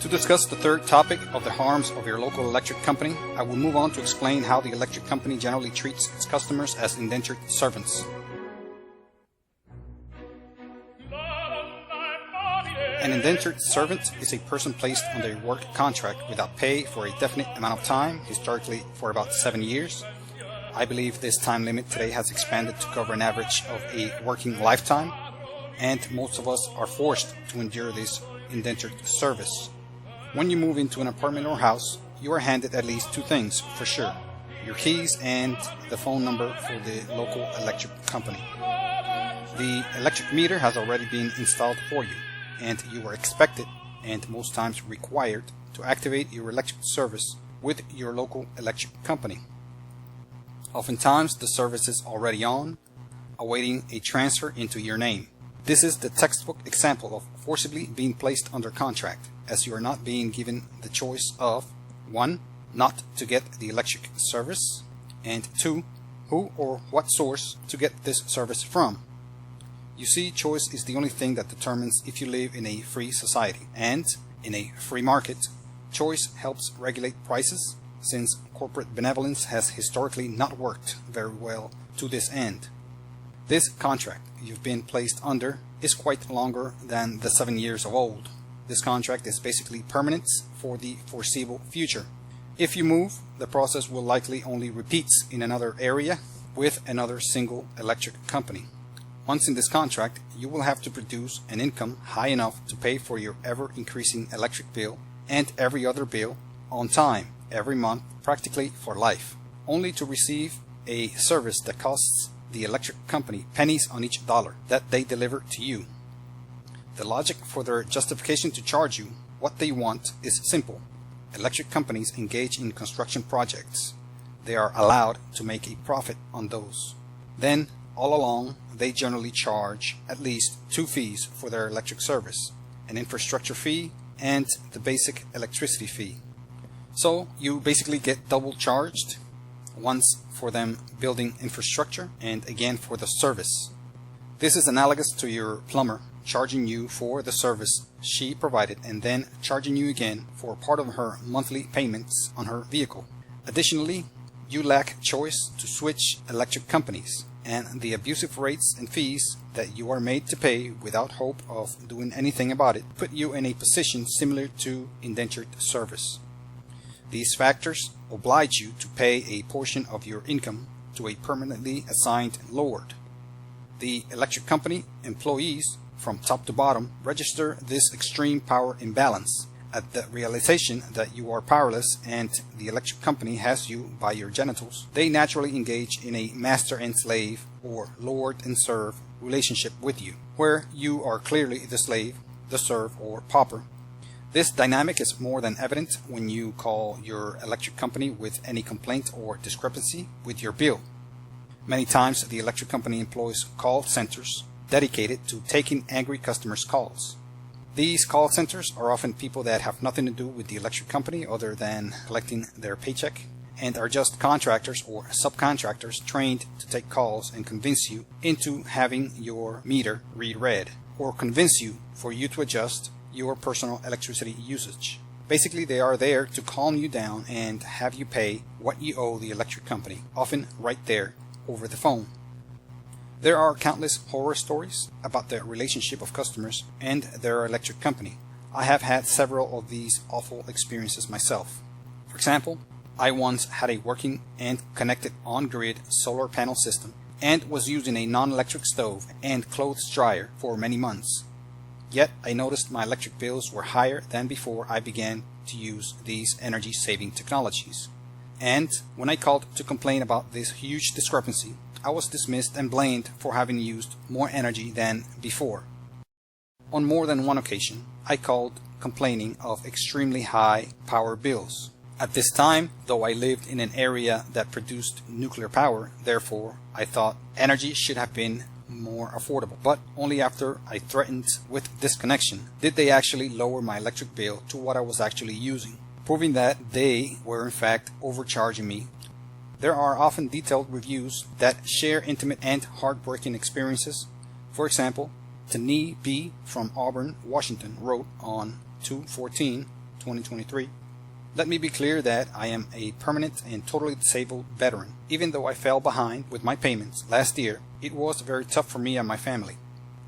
To discuss the third topic of the harms of your local electric company, I will move on to explain how the electric company generally treats its customers as indentured servants. An indentured servant is a person placed under a work contract without pay for a definite amount of time, historically for about 7 years. I believe this time limit today has expanded to cover an average of a working lifetime, and most of us are forced to endure this indentured service. When you move into an apartment or house, you are handed at least two things for sure: your keys and the phone number for the local electric company. The electric meter has already been installed for you, and you are expected, and most times required, to activate your electric service with your local electric company. Oftentimes the service is already on, awaiting a transfer into your name. This is the textbook example of forcibly being placed under contract, as you are not being given the choice of 1. Not to get the electric service, and 2. Who or what source to get this service from. You see, choice is the only thing that determines if you live in a free society, and in a free market, choice helps regulate prices, since corporate benevolence has historically not worked very well to this end. This contract you've been placed under is quite longer than the 7 years of old. This contract is basically permanent for the foreseeable future. If you move, the process will likely only repeat in another area with another single electric company. Once in this contract, you will have to produce an income high enough to pay for your ever-increasing electric bill and every other bill on time, every month, practically for life, only to receive a service that costs the electric company pennies on each dollar that they deliver to you. The logic for their justification to charge you what they want is simple. Electric companies engage in construction projects. They are allowed to make a profit on those. Then, all along, they generally charge at least two fees for their electric service: an infrastructure fee and the basic electricity fee. So you basically get double charged, once for them building infrastructure and again for the service. This is analogous to your plumber charging you for the service she provided and then charging you again for part of her monthly payments on her vehicle. Additionally, you lack choice to switch electric companies, and the abusive rates and fees that you are made to pay without hope of doing anything about it put you in a position similar to indentured service. These factors oblige you to pay a portion of your income to a permanently assigned lord. The electric company employees, from top to bottom, register this extreme power imbalance. At the realization that you are powerless and the electric company has you by your genitals, they naturally engage in a master and slave, or lord and serve, relationship with you, where you are clearly the slave, the serf, or pauper. This dynamic is more than evident when you call your electric company with any complaint or discrepancy with your bill. Many times the electric company employs call centers dedicated to taking angry customers' calls. These call centers are often people that have nothing to do with the electric company other than collecting their paycheck, and are just contractors or subcontractors trained to take calls and convince you into having your meter read red, or convince you for you to adjust your personal electricity usage. Basically, they are there to calm you down and have you pay what you owe the electric company, often right there over the phone. There are countless horror stories about the relationship of customers and their electric company. I have had several of these awful experiences myself. For example, I once had a working and connected on-grid solar panel system and was using a non-electric stove and clothes dryer for many months. Yet I noticed my electric bills were higher than before I began to use these energy-saving technologies. And when I called to complain about this huge discrepancy, I was dismissed and blamed for having used more energy than before. On more than one occasion, I called complaining of extremely high power bills. At this time, though I lived in an area that produced nuclear power, therefore I thought energy should have been more affordable. But only after I threatened with disconnection did they actually lower my electric bill to what I was actually using, proving that they were in fact overcharging me. There are often detailed reviews that share intimate and heartbreaking experiences. For example, Tani B. from Auburn, Washington wrote on 2/14, 2023. Let me be clear that I am a permanent and totally disabled veteran. Even though I fell behind with my payments last year, it was very tough for me and my family.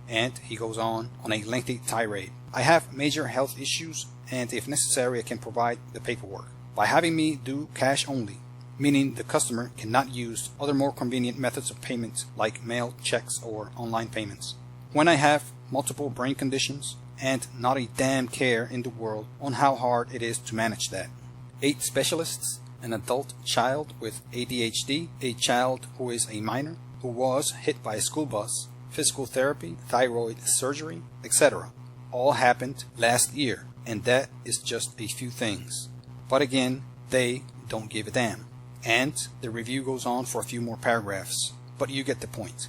And he goes on a lengthy tirade. I have major health issues, and if necessary I can provide the paperwork. By having me do cash only, meaning the customer cannot use other more convenient methods of payment like mail, checks, or online payments. When I have multiple brain conditions, and not a damn care in the world on how hard it is to manage that. 8 specialists, an adult child with ADHD, a child who is a minor, who was hit by a school bus, physical therapy, thyroid surgery, etc. All happened last year, and that is just a few things. But again, they don't give a damn. And the review goes on for a few more paragraphs, but you get the point.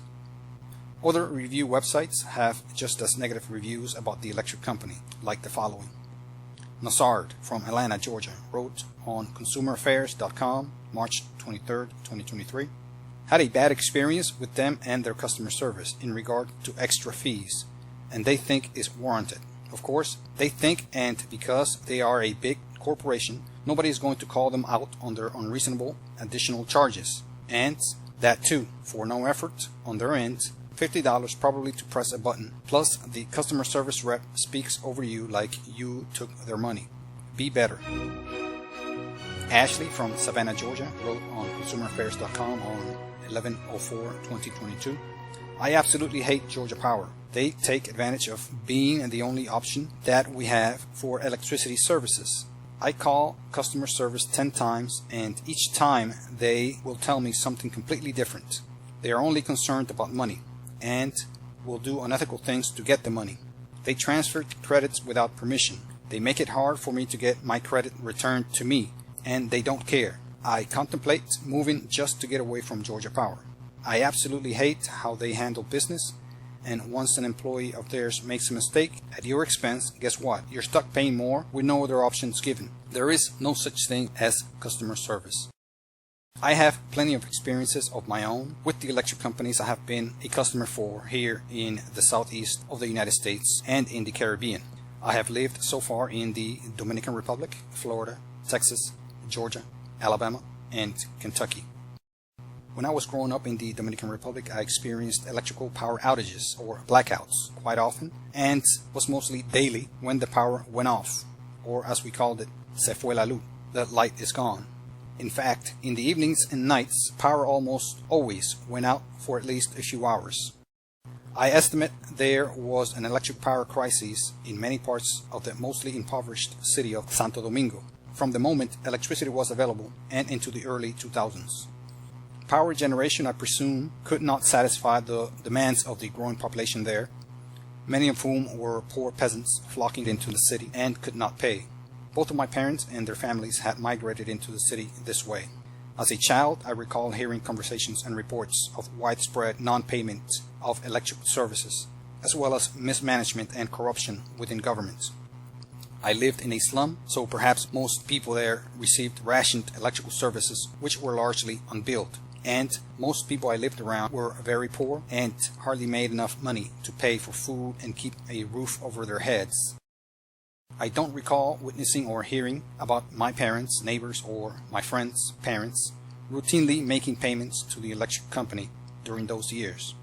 Other review websites have just as negative reviews about the electric company, like the following. Nassard from Atlanta, Georgia, wrote on consumeraffairs.com, March 23, 2023, had a bad experience with them and their customer service in regard to extra fees, and they think is warranted. Of course, they think, and because they are a big corporation, nobody is going to call them out on their unreasonable additional charges, and that too, for no effort on their end, $50 probably to press a button, plus the customer service rep speaks over you like you took their money. Be better. Ashley from Savannah, Georgia, wrote on consumeraffairs.com on 11/04/2022, I absolutely hate Georgia Power. They take advantage of being the only option that we have for electricity services. I call customer service 10 times, and each time they will tell me something completely different. They are only concerned about money, and will do unethical things to get the money. They transfer credits without permission. They make it hard for me to get my credit returned to me, and they don't care. I contemplate moving just to get away from Georgia Power. I absolutely hate how they handle business, and once an employee of theirs makes a mistake at your expense, guess what? You're stuck paying more with no other options given. There is no such thing as customer service. I have plenty of experiences of my own with the electric companies I have been a customer for here in the southeast of the United States and in the Caribbean. I have lived so far in the Dominican Republic, Florida, Texas, Georgia, Alabama, and Kentucky. When I was growing up in the Dominican Republic, I experienced electrical power outages or blackouts quite often, and was mostly daily when the power went off, or as we called it, se fue la luz, the light is gone. In fact, in the evenings and nights, power almost always went out for at least a few hours. I estimate there was an electric power crisis in many parts of the mostly impoverished city of Santo Domingo from the moment electricity was available and into the early 2000s. Power generation, I presume, could not satisfy the demands of the growing population there, many of whom were poor peasants flocking into the city and could not pay. Both of my parents and their families had migrated into the city this way. As a child, I recall hearing conversations and reports of widespread non-payment of electric services, as well as mismanagement and corruption within government. I lived in a slum, so perhaps most people there received rationed electrical services which were largely unbilled, and most people I lived around were very poor and hardly made enough money to pay for food and keep a roof over their heads. I don't recall witnessing or hearing about my parents, neighbors, or my friends' parents routinely making payments to the electric company during those years,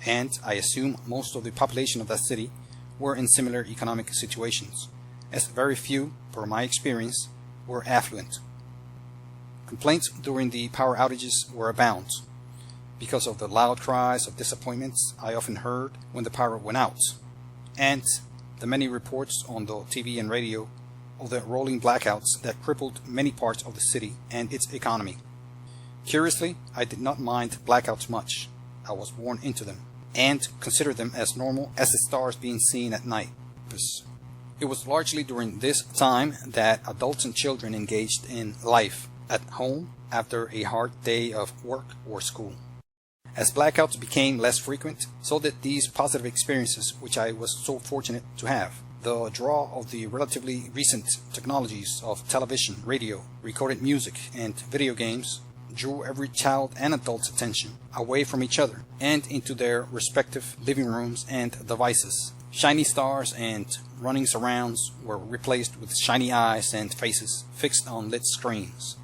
and I assume most of the population of that city were in similar economic situations, as very few, per my experience, were affluent. Complaints during the power outages were abound because of the loud cries of disappointments I often heard when the power went out, and the many reports on the TV and radio of the rolling blackouts that crippled many parts of the city and its economy. Curiously, I did not mind blackouts much. I was born into them, and considered them as normal as the stars being seen at night. It was largely during this time that adults and children engaged in life at home after a hard day of work or school. As blackouts became less frequent, so did these positive experiences which I was so fortunate to have. The draw of the relatively recent technologies of television, radio, recorded music, and video games drew every child and adult's attention away from each other and into their respective living rooms and devices. Shiny stars and running surrounds were replaced with shiny eyes and faces fixed on lit screens.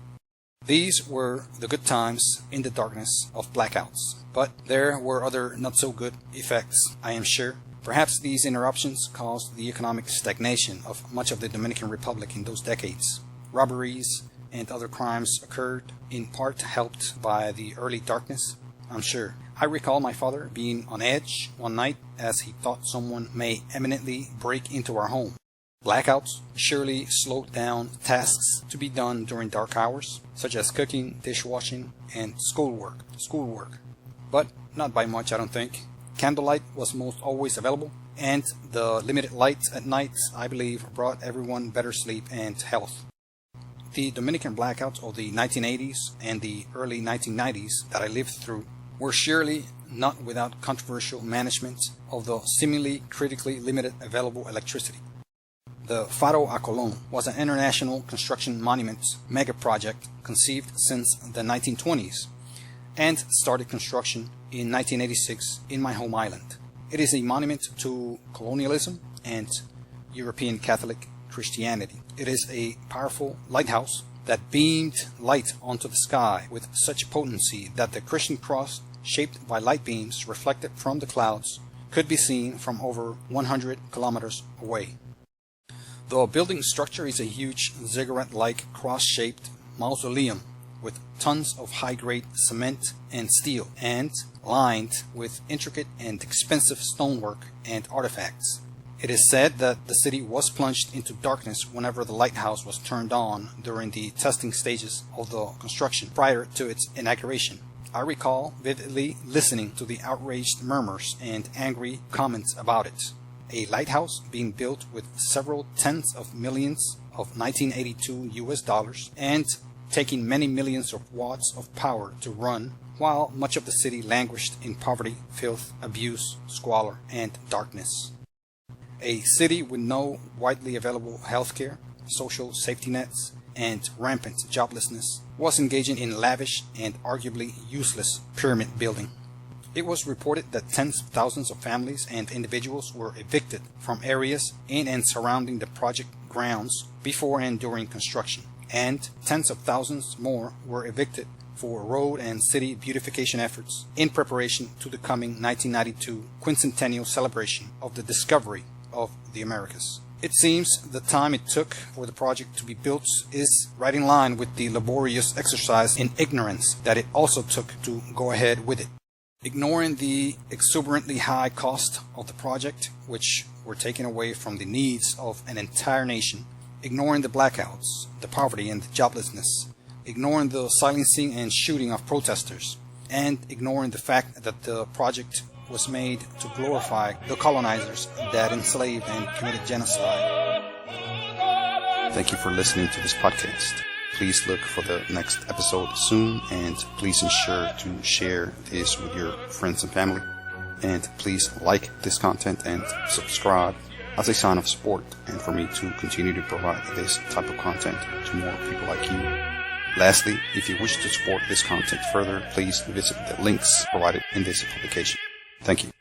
These were the good times in the darkness of blackouts. But there were other not-so-good effects, I am sure. Perhaps these interruptions caused the economic stagnation of much of the Dominican Republic in those decades. Robberies and other crimes occurred, in part helped by the early darkness, I'm sure. I recall my father being on edge one night as he thought someone may imminently break into our home. Blackouts surely slowed down tasks to be done during dark hours, such as cooking, dishwashing, and schoolwork. But not by much, I don't think. Candlelight was most always available, and the limited lights at night, I believe, brought everyone better sleep and health. The Dominican blackouts of the 1980s and the early 1990s that I lived through were surely not without controversial management of the seemingly critically limited available electricity. The Faro a Colón was an international construction monument mega project conceived since the 1920s and started construction in 1986 in my home island. It is a monument to colonialism and European Catholic Christianity. It is a powerful lighthouse that beamed light onto the sky with such potency that the Christian cross, shaped by light beams reflected from the clouds, could be seen from over 100 kilometers away. The building structure is a huge ziggurat-like cross-shaped mausoleum with tons of high-grade cement and steel, and lined with intricate and expensive stonework and artifacts. It is said that the city was plunged into darkness whenever the lighthouse was turned on during the testing stages of the construction prior to its inauguration. I recall vividly listening to the outraged murmurs and angry comments about it. A lighthouse being built with several tens of millions of 1982 US dollars and taking many millions of watts of power to run, while much of the city languished in poverty, filth, abuse, squalor, and darkness. A city with no widely available healthcare, social safety nets, and rampant joblessness was engaging in lavish and arguably useless pyramid building. It was reported that tens of thousands of families and individuals were evicted from areas in and surrounding the project grounds before and during construction, and tens of thousands more were evicted for road and city beautification efforts in preparation to the coming 1992 quincentennial celebration of the discovery of the Americas. It seems the time it took for the project to be built is right in line with the laborious exercise in ignorance that it also took to go ahead with it. Ignoring the exuberantly high cost of the project, which were taken away from the needs of an entire nation, ignoring the blackouts, the poverty and the joblessness, ignoring the silencing and shooting of protesters, and ignoring the fact that the project was made to glorify the colonizers that enslaved and committed genocide. Thank you for listening to this podcast. Please look for the next episode soon, and please ensure to share this with your friends and family. And please like this content and subscribe as a sign of support and for me to continue to provide this type of content to more people like you. Lastly, if you wish to support this content further, please visit the links provided in this publication. Thank you.